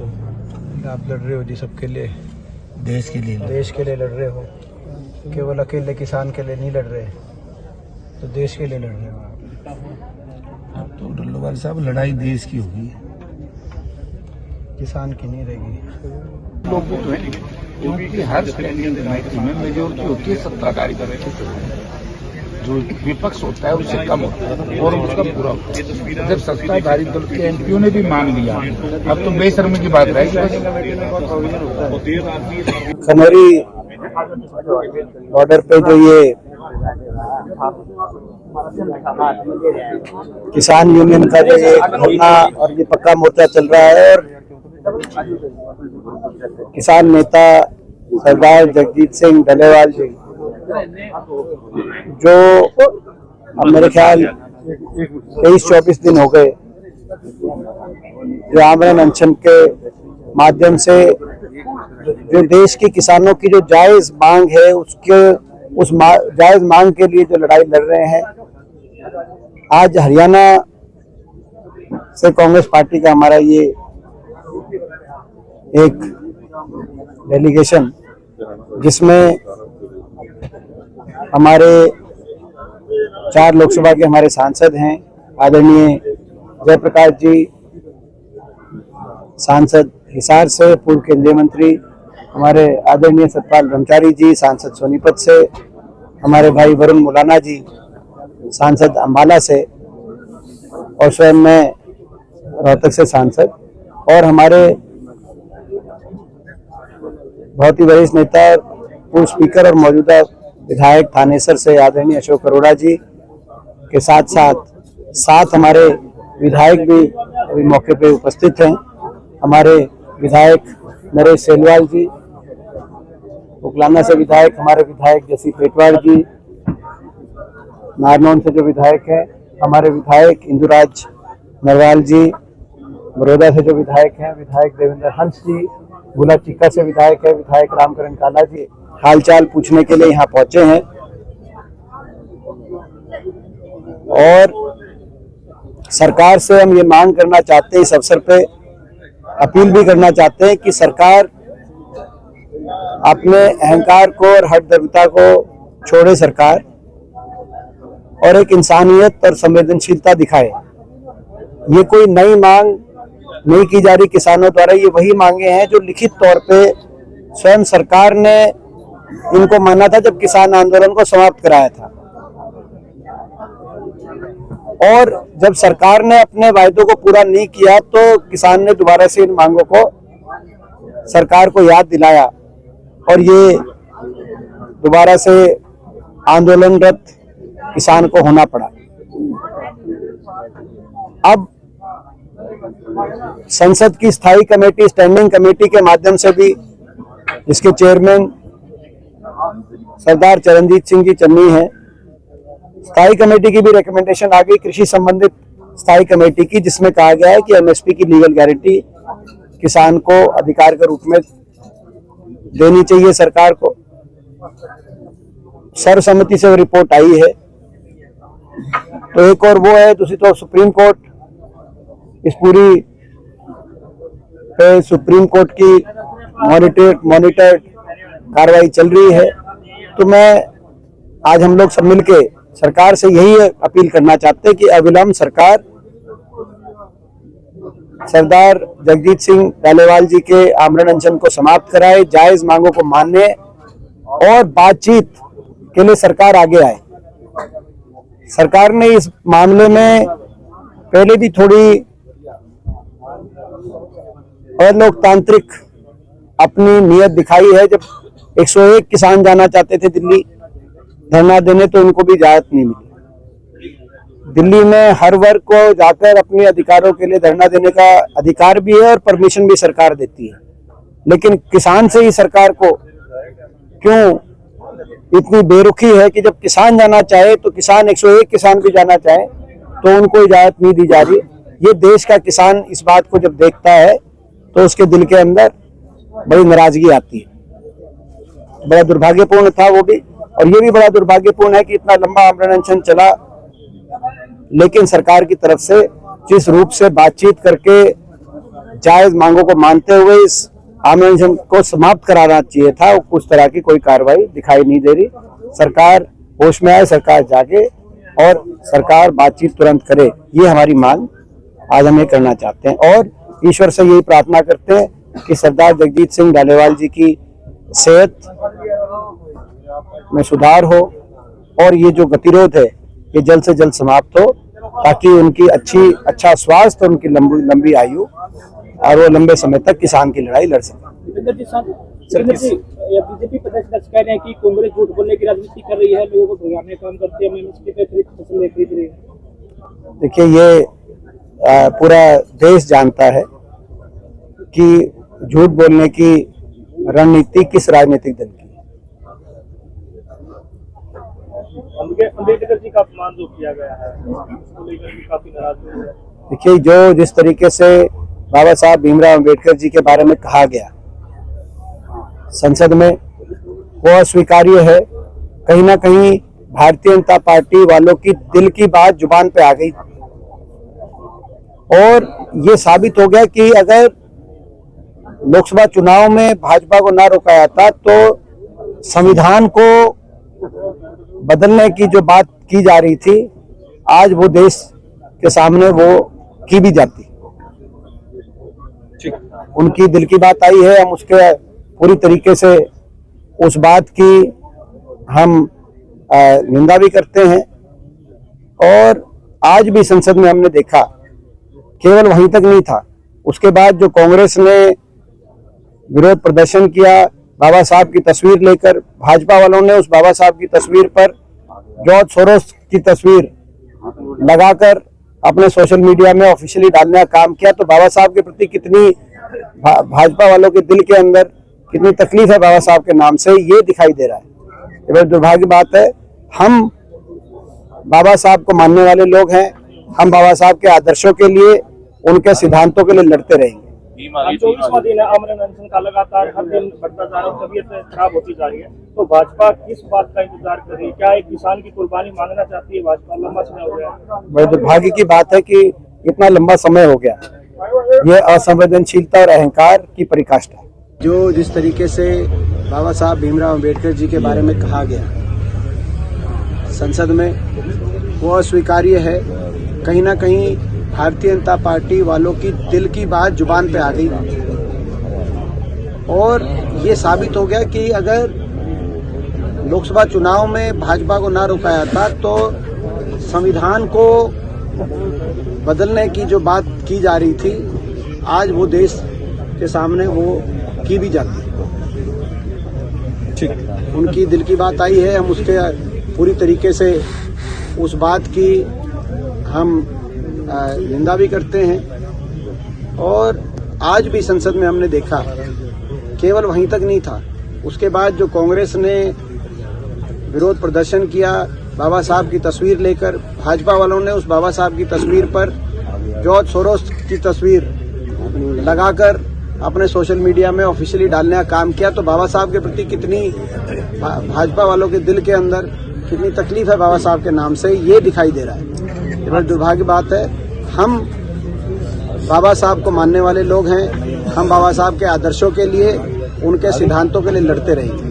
से। आप लड़ रहे हो जी सबके लिए, देश के लिए लड़ रहे हो, केवल अकेले किसान के लिए नहीं लड़ रहे, तो देश के लिए लड़ रहे हो आप। तो डल्लोवाल साहब, लड़ाई देश की होगी, किसान की नहीं रहेगी। लोग भी तो हैं, क्योंकि हर स्टैंडिंग कमेटी में मेजोरिटी होती है सत्ताधारी कमेटी, जो विपक्ष होता है उससे कम होता है और उसका पूरा होता है। जब सत्ताधारी दल के एमपीओ ने भी मान लिया, अब तो बेशर्मी की बात रहेगी। खनौरी बॉर्डर पे जो ये किसान यूनियन का जो ये धरना और ये पक्का मोर्चा चल रहा है, और किसान नेता सरदार जगजीत सिंह डल्लेवाल जी, जो अब मेरे ख्याल 23-24 दिन हो गए, जो आमरण अनशन के माध्यम से जो देश के किसानों की जो जायज मांग है उस जायज मांग के लिए जो लड़ाई लड़ रहे हैं। आज हरियाणा से कांग्रेस पार्टी का हमारा ये एक डेलीगेशन, जिसमें हमारे 4 लोकसभा के हमारे सांसद हैं, आदरणीय जयप्रकाश जी सांसद हिसार से, पूर्व केंद्रीय मंत्री हमारे आदरणीय सतपाल ब्रह्मचारी जी सांसद सोनीपत से, हमारे भाई वरुण मुलाना जी सांसद अम्बाला से, और स्वयं मैं रोहतक से सांसद, और हमारे बहुत ही वरिष्ठ नेता पूर्व स्पीकर और मौजूदा विधायक थानेसर से आदरणीय अशोक अरोड़ा जी के साथ साथ हमारे विधायक भी अभी मौके पे उपस्थित हैं। हमारे विधायक नरेश सेलवाल जी, उकलाना से विधायक हमारे विधायक जसी पेटवाड़ जी, नारनौल से जो विधायक है हमारे विधायक इंदुराज नरवाल जी, बड़ौदा से जो विधायक हैं विधायक देवेंद्र हंस जी, गुला चिक्का से विधायक है विधायक रामकरण काला जी, हालचाल पूछने के लिए यहाँ पहुंचे हैं। और सरकार से हम ये मांग करना चाहते हैं, इस अवसर पे अपील भी करना चाहते हैं कि सरकार अपने अहंकार को और हठधर्मिता को छोड़े सरकार, और एक इंसानियत और संवेदनशीलता दिखाए। ये कोई नई मांग नहीं की जा रही किसानों द्वारा, ये वही मांगे हैं जो लिखित तौर पे स्वयं सरकार ने इनको माना था जब किसान आंदोलन को समाप्त कराया था। और जब सरकार ने अपने वायदों को पूरा नहीं किया तो किसान ने दोबारा से इन मांगों को सरकार को याद दिलाया, और ये दोबारा से आंदोलनरत किसान को होना पड़ा। अब संसद की स्थायी कमेटी, स्टैंडिंग कमेटी के माध्यम से भी, जिसके चेयरमैन सरदार चरणजीत सिंह जी चन्नी हैं, स्थायी कमेटी की भी रिकमेंडेशन आ गई कृषि संबंधित स्थायी कमेटी की, जिसमें कहा गया है कि एमएसपी की लीगल गारंटी किसान को अधिकार के रूप में देनी चाहिए सरकार को। सर्वसम्मति से वो रिपोर्ट आई है। तो एक और वो है, दूसरी तो सुप्रीम कोर्ट, इस पूरी पे सुप्रीम कोर्ट की मॉनिटर्ड कार्रवाई चल रही है। तो मैं आज हम लोग सब मिलके सरकार से यही अपील करना चाहते हैं कि अविलंब सरकार सरदार जगजीत सिंह डल्लेवाल जी के आमरण अनशन को समाप्त कराए, जायज मांगों को मानने और बातचीत के लिए सरकार आगे आए। सरकार ने इस मामले में पहले भी थोड़ी अलोकतांत्रिक अपनी नीयत दिखाई है। जब 101 किसान जाना चाहते थे दिल्ली धरना देने, तो उनको भी इजाजत नहीं मिली। दिल्ली में हर वर्ग को जाकर अपने अधिकारों के लिए धरना देने का अधिकार भी है और परमिशन भी सरकार देती है, लेकिन किसान से ही सरकार को क्यों इतनी बेरुखी है कि जब किसान जाना चाहे तो किसान 101 किसान भी जाना चाहे तो उनको इजाजत नहीं दी जा रही। ये देश का किसान इस बात को जब देखता है तो उसके दिल के अंदर बड़ी नाराजगी आती है। बड़ा दुर्भाग्यपूर्ण था वो भी, और ये भी बड़ा दुर्भाग्यपूर्ण है कि इतना लंबा आमरण अनशन चला, लेकिन सरकार की तरफ से जिस रूप से बातचीत करके जायज मांगों को मानते हुए इस आंदोलन को समाप्त कराना चाहिए था। उस तरह की कोई कार्रवाई दिखाई नहीं दे रही। सरकार होश में आए, सरकार जागे और सरकार बातचीत तुरंत करे, ये हमारी मांग आज हम ये करना चाहते हैं। और ईश्वर से यही प्रार्थना करते हैं कि सरदार जगजीत सिंह डालेवाल जी की सेहत में सुधार हो और ये जो गतिरोध है ये जल्द से जल्द समाप्त हो, ताकि उनकी अच्छा स्वास्थ्य और उनकी लंबी आयु और वो लंबे समय तक किसान की लड़ाई लड़ सके। बीजेपी प्रदेश कह रहे हैं कि कांग्रेस झूठ बोलने की राजनीति कर रही है, लोगों को भगाने का काम करती है, एमएसपी पे फसल खरीद रही है। देखिए, ये पूरा देश जानता है कि झूठ बोलने की रणनीति किस राजनीतिक दल की है। अम्बेडकर जी का अपमान जो किया गया है उसको लेकर भी काफी नाराज है। देखिए, जो जिस तरीके से बाबा साहब भीमराव अम्बेडकर जी के बारे में कहा गया संसद में, वो अस्वीकार्य है। कहीं ना कहीं भारतीय जनता पार्टी वालों की दिल की बात जुबान पे आ गई और ये साबित हो गया कि अगर लोकसभा चुनाव में भाजपा को ना रोका जाता तो संविधान को बदलने की जो बात की जा रही थी, आज वो देश के सामने वो की भी जाती। उनकी दिल की बात आई है, हम उसके पूरी तरीके से उस बात की हम निंदा भी करते हैं। और आज भी संसद में हमने देखा, केवल वहीं तक नहीं था, उसके बाद जो कांग्रेस ने विरोध प्रदर्शन किया बाबा साहब की तस्वीर लेकर, भाजपा वालों ने उस बाबा साहब की तस्वीर पर जॉर्ज सोरोस की तस्वीर लगाकर अपने सोशल मीडिया में ऑफिशियली डालने का काम किया। तो बाबा साहब के प्रति कितनी भाजपा वालों के दिल के अंदर कितनी तकलीफ है बाबा साहब के नाम से, ये दिखाई दे रहा है। ये बड़ी दुर्भाग्य बात है। हम बाबा साहब को मानने वाले लोग हैं, हम बाबा साहब के आदर्शों के लिए, उनके सिद्धांतों के लिए लड़ते रहेंगे। 24वां दिन है आमरण अनशन का, लगातार हर दिन बढ़ता जा रहा है, तबीयत खराब होती जा रही है, तो भाजपा किस बात का इंतजार कर रही है? क्या एक किसान की कुर्बानी मांगना चाहती है भाजपा? लंबा समय हो गया। बड़े दुर्भाग्य की बात है कि इतना लंबा समय हो गया। ये असंवेदनशीलता और अहंकार की पराकाष्ठा है। जो जिस तरीके से बाबा साहब भीमराव अम्बेडकर जी के बारे में कहा गया संसद में, वो अस्वीकार्य है। कहीं ना कहीं भारतीय जनता पार्टी वालों की दिल की बात जुबान पे आ गई और ये साबित हो गया कि अगर लोकसभा चुनाव में भाजपा को ना रोका जाता तो संविधान को बदलने की जो बात की जा रही थी, आज वो देश के सामने वो की भी जाती। उनकी दिल की बात आई है, हम उसके पूरी तरीके से उस बात की हम निंदा भी करते हैं। और आज भी संसद में हमने देखा, केवल वहीं तक नहीं था, उसके बाद जो कांग्रेस ने विरोध प्रदर्शन किया बाबा साहब की तस्वीर लेकर, भाजपा वालों ने उस बाबा साहब की तस्वीर पर जॉर्ज सोरोस की तस्वीर लगाकर अपने सोशल मीडिया में ऑफिशियली डालने का काम किया। तो बाबा साहब के प्रति कितनी भाजपा वालों के दिल के अंदर कितनी तकलीफ है बाबा साहब के नाम से, ये दिखाई दे रहा है। ये बड़ी दुर्भाग्य बात है। हम बाबा साहब को मानने वाले लोग हैं, हम बाबा साहब के आदर्शों के लिए, उनके सिद्धांतों के लिए लड़ते रहेंगे।